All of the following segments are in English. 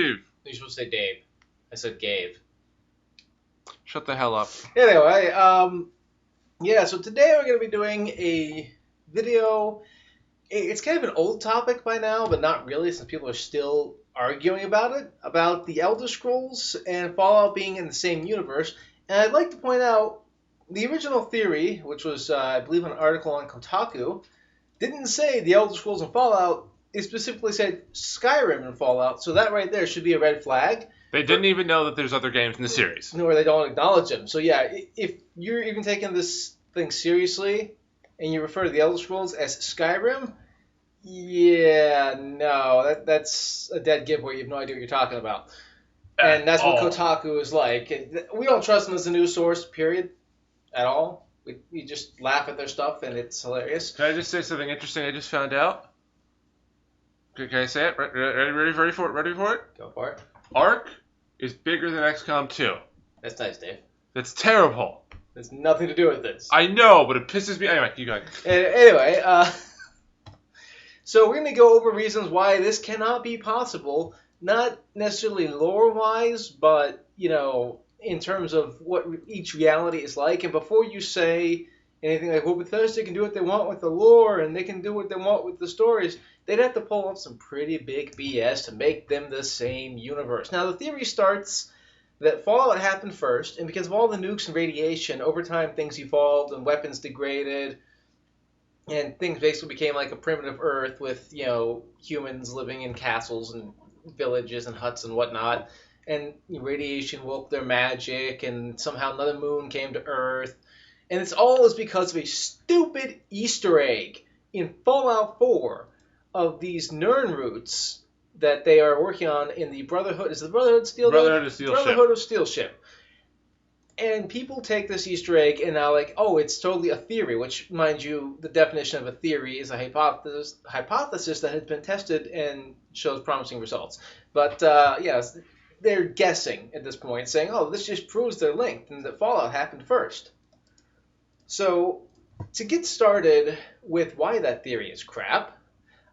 Dave. You're supposed to say Dave. I said Gabe. Shut the hell up. Anyway, yeah, so today we're going to be doing a video. It's kind of an old topic by now, but not really, since people are still arguing about it, about the Elder Scrolls and Fallout being in the same universe. And I'd like to point out the original theory, which was, I believe, an article on Kotaku, didn't say the Elder Scrolls and Fallout. It specifically said Skyrim and Fallout, so that right there should be a red flag. They didn't even know that there's other games in the series. Or they don't acknowledge them. So yeah, if you're even taking this thing seriously and you refer to the Elder Scrolls as Skyrim, yeah, no, that's a dead giveaway. You have no idea what you're talking about. And that's what Kotaku is like. We don't trust them as a news source, period, at all. We just laugh at their stuff, and it's hilarious. Can I just say something interesting I just found out? Can I say it? Ready for it? Go for it. Ark is bigger than XCOM 2. That's nice, Dave. That's terrible. There's nothing to do with this. I know, but it pisses me. Anyway, keep going. Anyway, so we're going to go over reasons why this cannot be possible. Not necessarily lore-wise, but, in terms of what each reality is like. And before you say anything like, well, Bethesda can do what they want with the lore, and they can do what they want with the stories, they'd have to pull off some pretty big BS to make them the same universe. Now, the theory starts that Fallout happened first, and because of all the nukes and radiation, over time things evolved and weapons degraded, and things basically became like a primitive Earth with, humans living in castles and villages and huts and whatnot, and radiation woke their magic, and somehow another moon came to Earth, and it's all is because of a stupid Easter egg in Fallout 4 of these Nirn roots that they are working on in the Brotherhood. Is it the Brotherhood Steel Ship? Brotherhood of Steel Ship. And people take this Easter egg and now it's totally a theory, which, mind you, the definition of a theory is a hypothesis that has been tested and shows promising results. But, yes, they're guessing at this point, saying, this just proves they're linked and that Fallout happened first. So, to get started with why that theory is crap,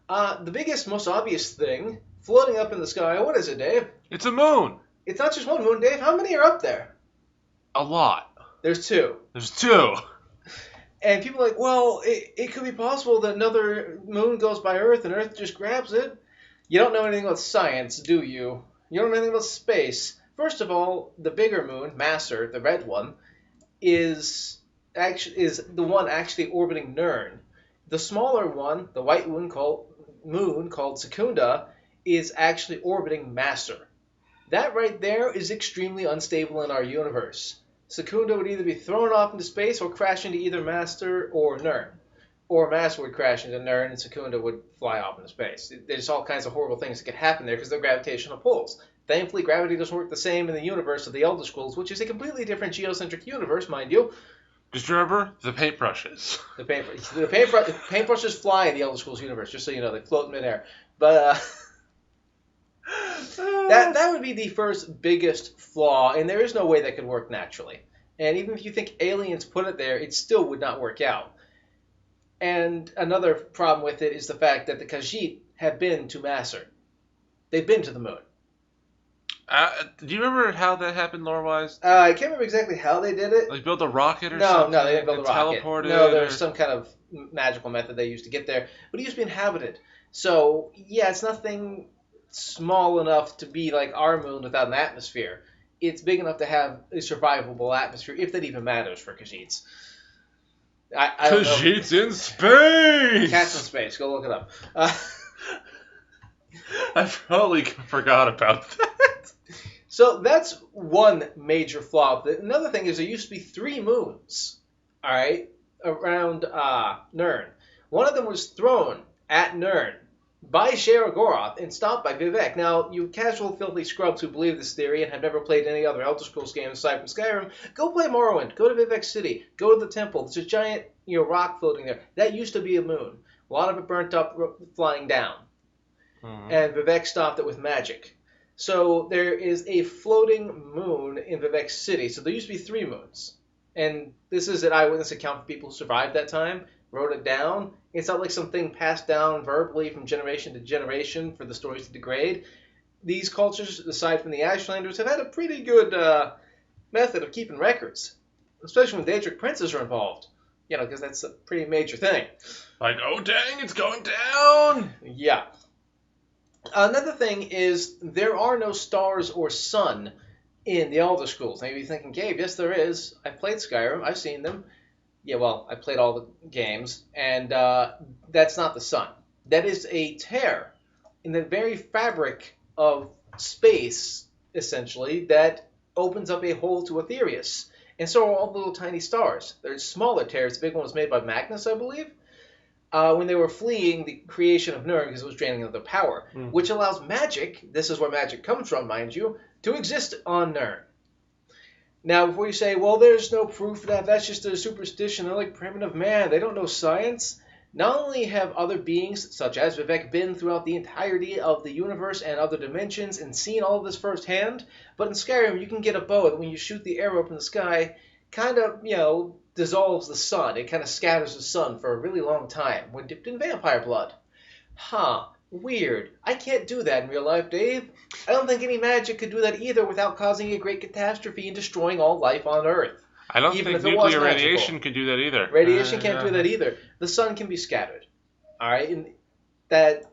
the biggest, most obvious thing floating up in the sky, what is it, Dave? It's a moon. It's not just one moon, Dave. How many are up there? A lot. There's two. And people are like, well, it could be possible that another moon goes by Earth and Earth just grabs it. You don't know anything about science, do you? You don't know anything about space. First of all, the bigger moon, Masser, the red one, is the one actually orbiting Nirn. The smaller one, the white moon called Secunda, is actually orbiting Masser. That right there is extremely unstable in our universe. Secunda would either be thrown off into space or crash into either Masser or Nirn. Or Masser would crash into Nirn and Secunda would fly off into space. There's all kinds of horrible things that could happen there because they're gravitational pulls. Thankfully, gravity doesn't work the same in the universe of the Elder Scrolls, which is a completely different geocentric universe, mind you. Just remember the paintbrushes. The paintbrushes fly in the Elder Scrolls universe, just so you know, they float in midair. But that would be the first biggest flaw, and there is no way that could work naturally. And even if you think aliens put it there, it still would not work out. And another problem with it is the fact that the Khajiit have been to Masser. They've been to the moon. Do you remember how that happened lore-wise? I can't remember exactly how they did it. Like build a rocket or something? No, they didn't build a rocket. Teleported? No, there was some kind of magical method they used to get there. But it used to be inhabited. So, yeah, it's nothing small enough to be like our moon without an atmosphere. It's big enough to have a survivable atmosphere, if that even matters for Khajiits. Khajiits in space! Cats in space. Go look it up. I probably forgot about that. So that's one major flaw. Another thing is there used to be 3 moons, all right, around Nirn. One of them was thrown at Nirn by Sheogorath and stopped by Vivek. Now, you casual, filthy scrubs who believe this theory and have never played any other Elder Scrolls game aside from Skyrim, go play Morrowind. Go to Vivek City. Go to the temple. There's a giant rock floating there. That used to be a moon. A lot of it burnt up flying down. Mm-hmm. And Vivek stopped it with magic. So there is a floating moon in Vivek City. So there used to be 3 moons. And this is an eyewitness account for people who survived that time, wrote it down. It's not like something passed down verbally from generation to generation for the stories to degrade. these cultures, aside from the Ashlanders, have had a pretty good method of keeping records, especially when Daedric princes are involved. Because that's a pretty major thing. Like, oh dang, it's going down! Yeah. Another thing is there are no stars or sun in the Elder Scrolls. Now you're thinking, Gabe, yes there is. I've played Skyrim. I've seen them. Yeah, well, I played all the games, and that's not the sun. That is a tear in the very fabric of space, essentially, that opens up a hole to Aetherius. And so are all the little tiny stars. There's smaller tears. The big one was made by Magnus, I believe, when they were fleeing the creation of Nirn because it was draining of their power, which allows magic, this is where magic comes from, mind you, to exist on Nirn. Now, before you say, well, there's no proof that that's just a superstition, they're like primitive man, they don't know science. Not only have other beings, such as Vivek, been throughout the entirety of the universe and other dimensions and seen all of this firsthand, but in Skyrim you can get a bow that when you shoot the arrow up in the sky, kind of, dissolves the sun. It kind of scatters the sun for a really long time when dipped in vampire blood. Huh. Weird. I can't do that in real life, Dave. I don't think any magic could do that either without causing a great catastrophe and destroying all life on Earth. I don't Even think if it was nuclear magical. radiation can do that either. Radiation can't do that either. The sun can be scattered. All right? And that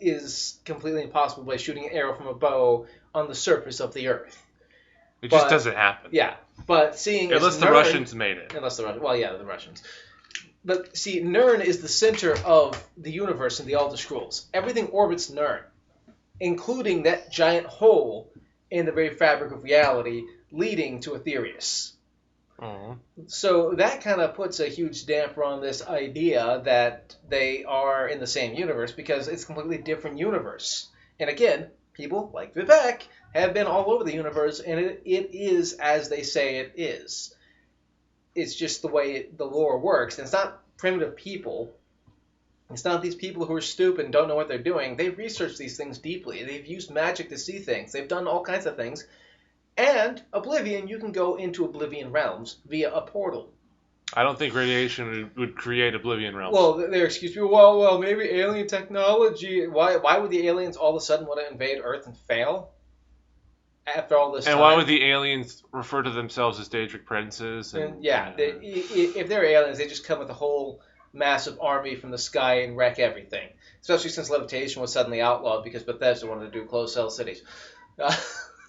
is completely impossible by shooting an arrow from a bow on the surface of the Earth. It just doesn't happen. Yeah. But seeing unless as the Nirn, Russians made it. Unless the Russians. Well, yeah, the Russians. But see, Nirn is the center of the universe in the Elder Scrolls. Everything orbits Nirn, including that giant hole in the very fabric of reality leading to Aetherius. So that kind of puts a huge damper on this idea that they are in the same universe because it's a completely different universe. And again, people like Vivek have been all over the universe, and it is as they say it is. It's just the way the lore works. And it's not primitive people. It's not these people who are stupid and don't know what they're doing. They've researched these things deeply. They've used magic to see things. They've done all kinds of things. And Oblivion, you can go into Oblivion realms via a portal. I don't think radiation would create Oblivion realms. Well, there, excuse me. Well, maybe alien technology. Why would the aliens all of a sudden want to invade Earth and fail? After all this time. And why would the aliens refer to themselves as Daedric princes? If they're aliens, they just come with a whole massive army from the sky and wreck everything. Especially since levitation was suddenly outlawed because Bethesda wanted to do closed cell cities.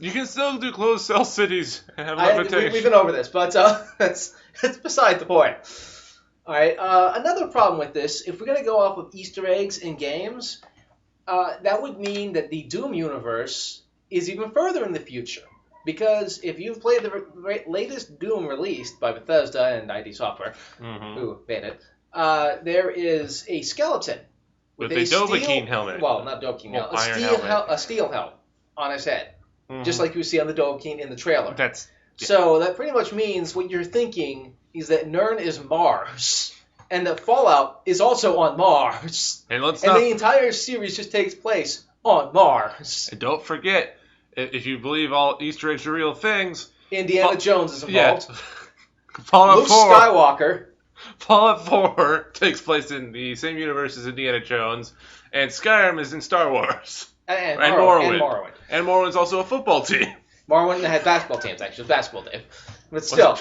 You can still do closed cell cities and have levitation. We've been over this, but that's beside the point. All right. Another problem with this, if we're going to go off of Easter eggs in games, that would mean that the Doom universe is even further in the future. Because if you've played the latest Doom released by Bethesda and ID Software, who made it, there is a skeleton with a Dovahkiin helmet. Well, not Dovahkiin helmet. A steel helmet on his head. Just like you see on the Dovahkiin in the trailer. So that pretty much means what you're thinking is that Nirn is Mars. And that Fallout is also on Mars. And the entire series just takes place on Mars. And don't forget, if you believe all Easter eggs are real things, Indiana Jones is involved. Yeah. Fallout 4. Skywalker. Fallout 4 takes place in the same universe as Indiana Jones, and Skyrim is in Star Wars. And Morrowind. And Morrowind's also a football team. Morrowind had basketball teams, actually. Basketball team. But still.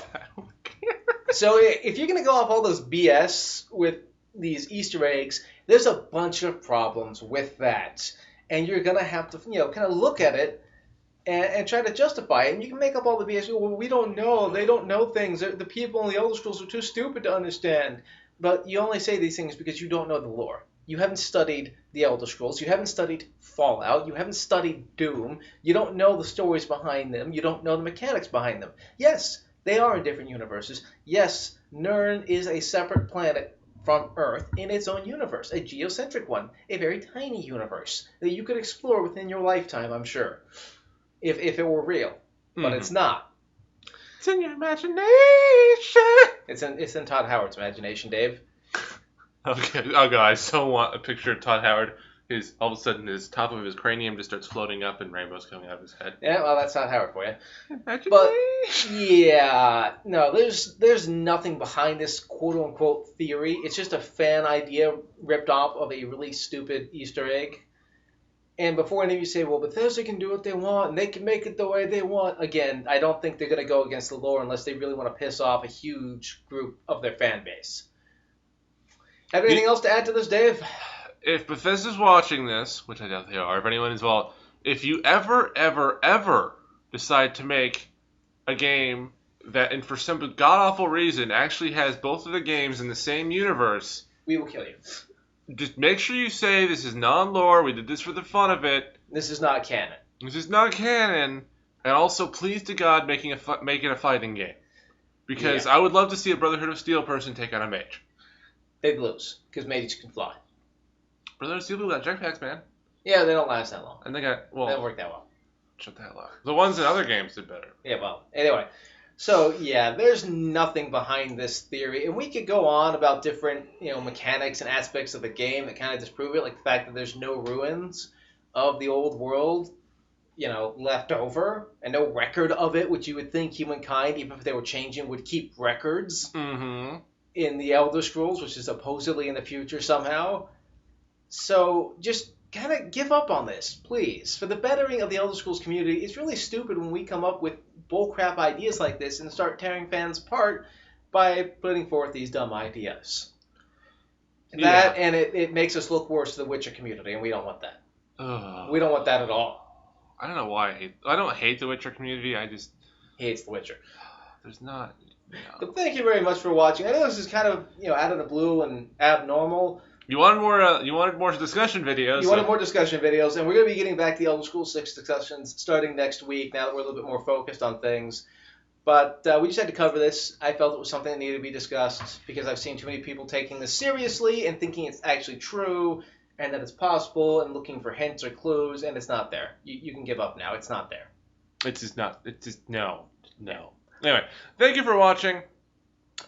So if you're going to go off all those BS with these Easter eggs, there's a bunch of problems with that. And you're going to have to, kind of look at it and try to justify it. And you can make up all the BS. Well, we don't know. They don't know things. The people in the Elder Scrolls are too stupid to understand. But you only say these things because you don't know the lore. You haven't studied the Elder Scrolls. You haven't studied Fallout. You haven't studied Doom. You don't know the stories behind them. You don't know the mechanics behind them. Yes, they are in different universes. Yes, Nirn is a separate planet from Earth in its own universe, a geocentric one, a very tiny universe that you could explore within your lifetime, I'm sure, if it were real. But it's not. It's in your imagination. It's in Todd Howard's imagination, Dave. Okay. Oh god, I so want a picture of Todd Howard. All of a sudden, his top of his cranium just starts floating up, and rainbows coming out of his head. Yeah, well, that's Todd Howard for you. But yeah, no, there's nothing behind this quote unquote theory. It's just a fan idea ripped off of a really stupid Easter egg. And before any of you say, well, Bethesda can do what they want and they can make it the way they want, again, I don't think they're going to go against the lore unless they really want to piss off a huge group of their fan base. Have anything else to add to this, Dave? If Bethesda's watching this, which I doubt they are, if anyone is involved, if you ever decide to make a game that, and for some god-awful reason, actually has both of the games in the same universe, we will kill you. Just make sure you say this is non-lore, we did this for the fun of it. This is not canon. This is not canon. And also, please to God, make it a fighting game. Because I would love to see a Brotherhood of Steel person take on a mage. They'd lose, because mages can fly. Brotherhood of Steel people got jetpacks, man. Yeah, they don't last that long. And they got, They don't work that well. Shut the hell up. The ones in other games did better. Yeah, well, anyway. So, yeah, there's nothing behind this theory. And we could go on about different, mechanics and aspects of the game that kind of disprove it, like the fact that there's no ruins of the old world, left over, and no record of it, which you would think humankind, even if they were changing, would keep records in the Elder Scrolls, which is supposedly in the future somehow. So, just kind of give up on this, please. For the bettering of the Elder Scrolls community, it's really stupid when we come up with bullcrap ideas like this and start tearing fans apart by putting forth these dumb ideas. That, and it makes us look worse to the Witcher community, and we don't want that. We don't want that at all. I don't know why I don't hate the Witcher community, I just... He hates the Witcher. There's not... No. But thank you very much for watching. I know this is kind of, out of the blue and abnormal. You wanted more discussion videos. You wanted more discussion videos, and we're going to be getting back to the Elder Scrolls 6 discussions starting next week, now that we're a little bit more focused on things. But we just had to cover this. I felt it was something that needed to be discussed, because I've seen too many people taking this seriously and thinking it's actually true, and that it's possible, and looking for hints or clues, and it's not there. You can give up now. It's not there. It's just not. It's just, no. Anyway, thank you for watching.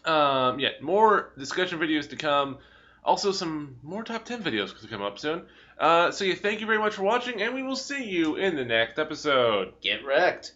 More discussion videos to come. Also, some more top 10 videos to come up soon. Thank you very much for watching, and we will see you in the next episode. Get wrecked.